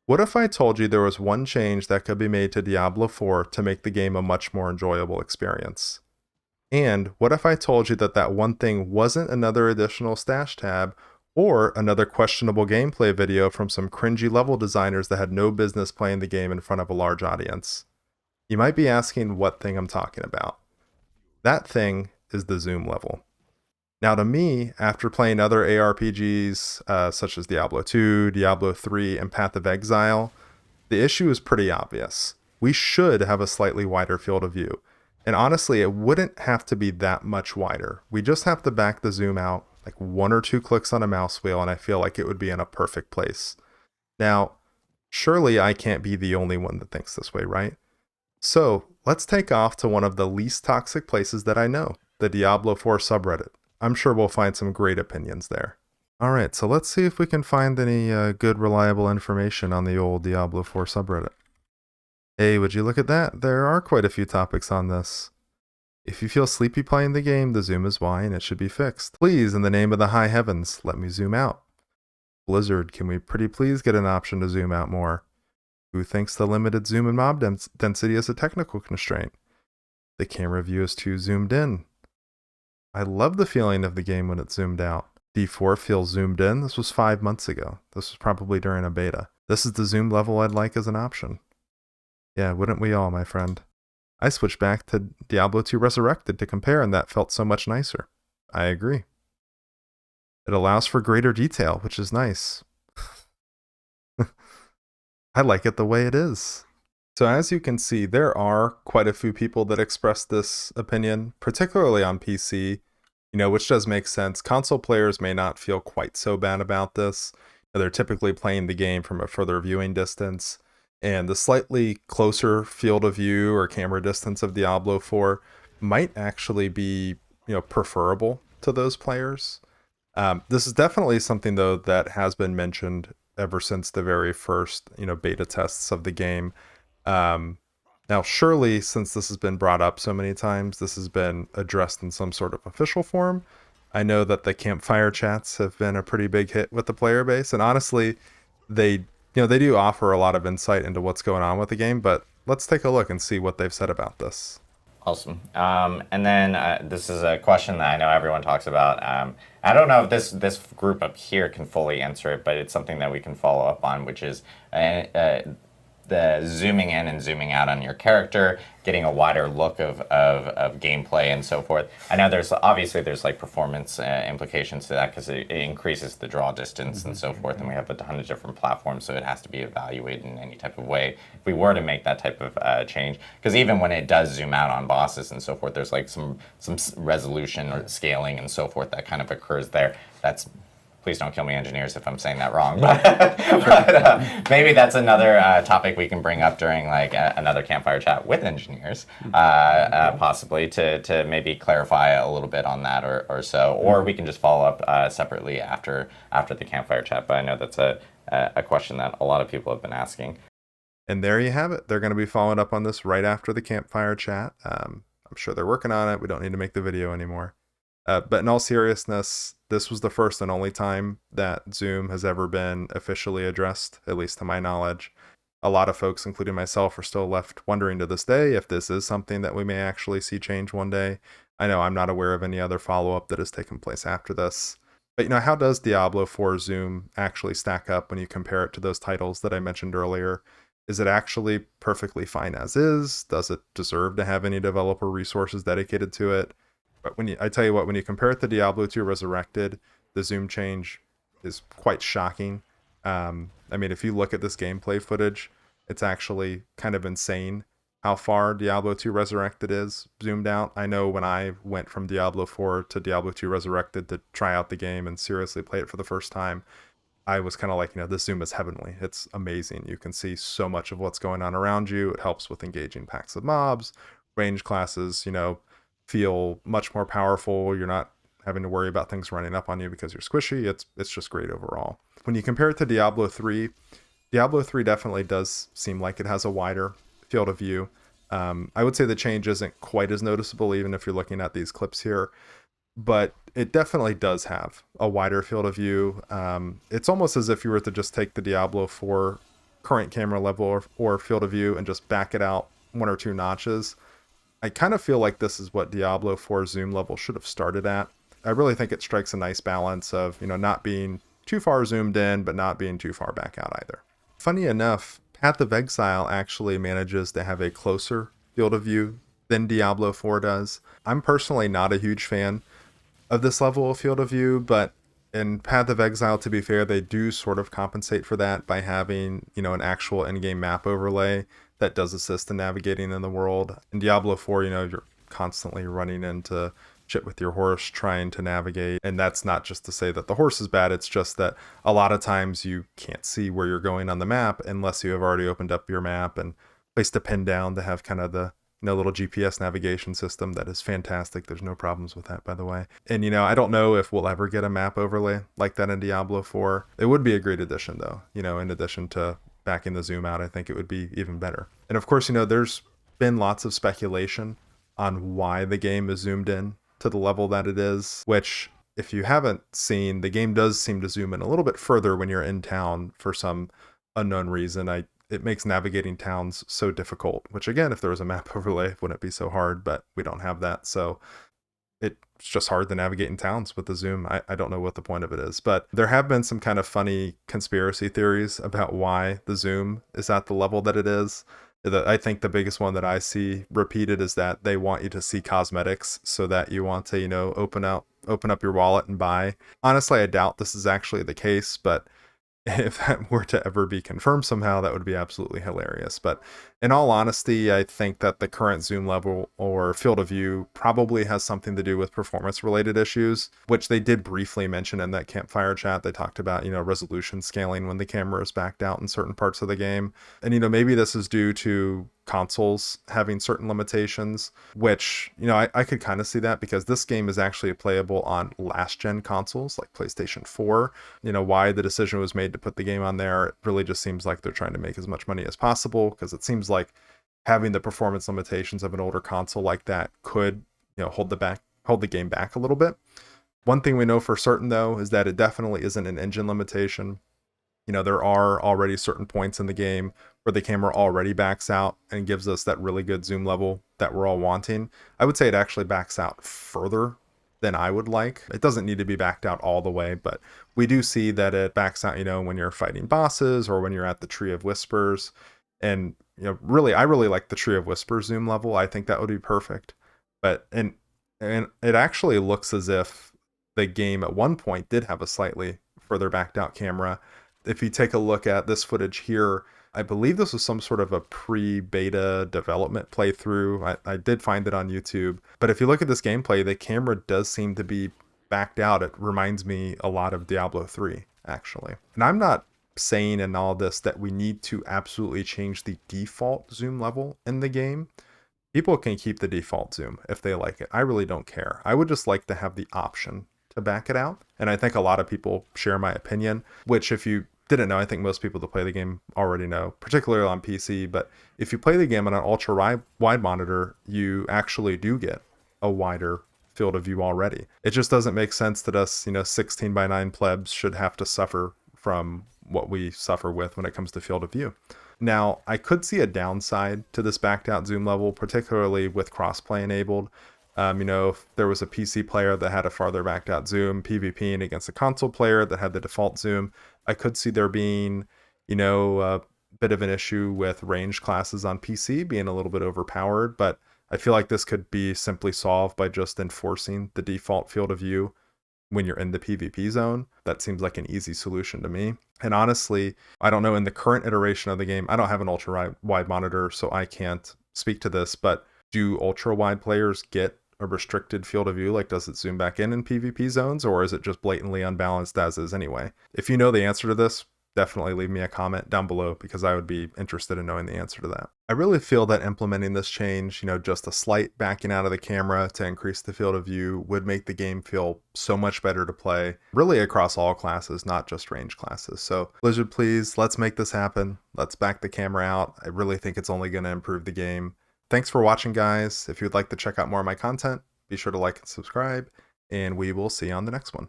What if I told you there was one change that could be made to Diablo 4 to make the game a much more enjoyable experience? And what if I told you that that one thing wasn't another additional stash tab or another questionable gameplay video from some cringy level designers that had no business playing the game in front of a large audience? You might be asking what thing I'm talking about. That thing is the zoom level. Now, to me, after playing other ARPGs such as Diablo 2, Diablo 3, and Path of Exile, the issue is pretty obvious. We should have a slightly wider field of view. And honestly, it wouldn't have to be that much wider. We just have to back the zoom out like one or two clicks on a mouse wheel, and I feel like it would be in a perfect place. Now, surely I can't be the only one that thinks this way, right? So let's take off to one of the least toxic places that I know, the Diablo 4 subreddit. I'm sure we'll find some great opinions there. Alright, so let's see if we can find any good, reliable information on the old Diablo 4 subreddit. Hey, would you look at that? There are quite a few topics on this. If you feel sleepy playing the game, the zoom is why and it should be fixed. Please, in the name of the high heavens, let me zoom out. Blizzard, can we pretty please get an option to zoom out more? Who thinks the limited zoom and mob density is a technical constraint? The camera view is too zoomed in. I love the feeling of the game when it's zoomed out. D4 feels zoomed in. This was 5 months ago. This was probably during a beta. This is the zoom level I'd like as an option. Yeah, wouldn't we all, my friend? I switched back to Diablo 2 Resurrected to compare, and that felt so much nicer. I agree. It allows for greater detail, which is nice. I like it the way it is. So as you can see, there are quite a few people that express this opinion, particularly on PC, which does make sense. Console players may not feel quite so bad about this. They're typically playing the game from a further viewing distance, and the slightly closer field of view or camera distance of Diablo 4 might actually be, preferable to those players. This is definitely something, though, that has been mentioned ever since the very first, beta tests of the game. Now, surely, since this has been brought up so many times, this has been addressed in some sort of official form. I know that the campfire chats have been a pretty big hit with the player base, and honestly, they do offer a lot of insight into what's going on with the game, but let's take a look and see what they've said about this. Awesome. And then this is a question that I know everyone talks about. I don't know if this group up here can fully answer it, but it's something that we can follow up on, which is the zooming in and zooming out on your character, getting a wider look of gameplay and so forth. I know there's like performance implications to that because it increases the draw distance and so forth, and we have a ton of different platforms, so it has to be evaluated in any type of way if we were to make that type of change. Because even when it does zoom out on bosses and so forth, there's like some resolution or scaling and so forth that kind of occurs there. Please don't kill me, engineers, if I'm saying that wrong. But maybe that's another topic we can bring up during like another campfire chat with engineers, possibly to maybe clarify a little bit on that or so. Or we can just follow up separately after the campfire chat. But I know that's a question that a lot of people have been asking. And there you have it. They're going to be following up on this right after the campfire chat. I'm sure they're working on it. We don't need to make the video anymore. But in all seriousness, this was the first and only time that Zoom has ever been officially addressed, at least to my knowledge. A lot of folks, including myself, are still left wondering to this day if this is something that we may actually see change one day. I know I'm not aware of any other follow-up that has taken place after this. But how does Diablo 4 Zoom actually stack up when you compare it to those titles that I mentioned earlier? Is it actually perfectly fine as is? Does it deserve to have any developer resources dedicated to it? But I tell you what, when you compare it to Diablo 2 Resurrected, the zoom change is quite shocking. If you look at this gameplay footage, it's actually kind of insane how far Diablo 2 Resurrected is zoomed out. I know when I went from Diablo 4 to Diablo 2 Resurrected to try out the game and seriously play it for the first time, I was kind of like, this zoom is heavenly. It's amazing. You can see so much of what's going on around you. It helps with engaging packs of mobs, range classes, feel much more powerful. You're not having to worry about things running up on you because you're squishy. It's just great overall. When you compare it to Diablo 3 definitely does seem like it has a wider field of view. I would say the change isn't quite as noticeable even if you're looking at these clips here, but it definitely does have a wider field of view. It's almost as if you were to just take the Diablo 4 current camera level or field of view and just back it out 1 or 2 notches. I kind of feel like this is what Diablo 4 zoom level should have started at. I really think it strikes a nice balance of, not being too far zoomed in, but not being too far back out either. Funny enough, Path of Exile actually manages to have a closer field of view than Diablo 4 does. I'm personally not a huge fan of this level of field of view, but in Path of Exile, to be fair, they do sort of compensate for that by having, an actual in-game map overlay that does assist in navigating in the world. In Diablo 4, you're constantly running into shit with your horse trying to navigate, and that's not just to say that the horse is bad, it's just that a lot of times you can't see where you're going on the map unless you have already opened up your map and placed a pin down to have kind of the little GPS navigation system that is fantastic. There's no problems with that, by the way. And I don't know if we'll ever get a map overlay like that in Diablo 4. It would be a great addition though, in addition to backing the zoom out, I think it would be even better. And of course, there's been lots of speculation on why the game is zoomed in to the level that it is, which if you haven't seen, the game does seem to zoom in a little bit further when you're in town for some unknown reason. It makes navigating towns so difficult, which again, if there was a map overlay, wouldn't it be so hard, but we don't have that. So it's just hard to navigate in towns with the zoom. I don't know what the point of it is, but there have been some kind of funny conspiracy theories about why the zoom is at the level that it is. I think the biggest one that I see repeated is that they want you to see cosmetics so that you want to, open up your wallet and buy. Honestly, I doubt this is actually the case, but if that were to ever be confirmed somehow, that would be absolutely hilarious. But in all honesty, I think that the current zoom level or field of view probably has something to do with performance related issues, which they did briefly mention in that campfire chat. They talked about, resolution scaling when the camera is backed out in certain parts of the game. And, maybe this is due to consoles having certain limitations, which, I could kind of see that because this game is actually playable on last gen consoles like PlayStation 4. Why the decision was made to put the game on there, it really just seems like they're trying to make as much money as possible, because it seems like having the performance limitations of an older console like that could, hold the game back a little bit. One thing we know for certain though is that it definitely isn't an engine limitation. There are already certain points in the game where the camera already backs out and gives us that really good zoom level that we're all wanting. I would say it actually backs out further than I would like. It doesn't need to be backed out all the way, but we do see that it backs out, when you're fighting bosses or when you're at the Tree of Whispers. And, really, I really like the Tree of Whispers zoom level. I think that would be perfect. But, and it actually looks as if the game at one point did have a slightly further backed out camera. If you take a look at this footage here, I believe this was some sort of a pre-beta development playthrough. I did find it on YouTube. But if you look at this gameplay, the camera does seem to be backed out. It reminds me a lot of Diablo 3, actually. And I'm not saying in all this that we need to absolutely change the default zoom level in the game. People can keep the default zoom if they like it. I really don't care. I would just like to have the option to back it out. And I think a lot of people share my opinion, which if you didn't know, I think most people that play the game already know, particularly on PC. But if you play the game on an ultra wide monitor, you actually do get a wider field of view already. It just doesn't make sense that us, 16:9 plebs should have to suffer from what we suffer with when it comes to field of view. Now, I could see a downside to this backed out zoom level, particularly with crossplay enabled. If there was a PC player that had a farther backed out zoom, PvPing against a console player that had the default zoom, I could see there being, a bit of an issue with range classes on PC being a little bit overpowered, but I feel like this could be simply solved by just enforcing the default field of view when you're in the PvP zone. That seems like an easy solution to me. And honestly, I don't know, in the current iteration of the game, I don't have an ultra wide monitor, so I can't speak to this, but do ultra wide players get a restricted field of view? Like, does it zoom back in PvP zones, or is it just blatantly unbalanced as is anyway? If you know the answer to this, definitely leave me a comment down below, because I would be interested in knowing the answer to that. I really feel that implementing this change, just a slight backing out of the camera to increase the field of view would make the game feel so much better to play, really across all classes, not just range classes. So Blizzard, please, let's make this happen. Let's back the camera out. I really think it's only going to improve the game. Thanks for watching, guys. If you'd like to check out more of my content, be sure to like and subscribe, and we will see you on the next one.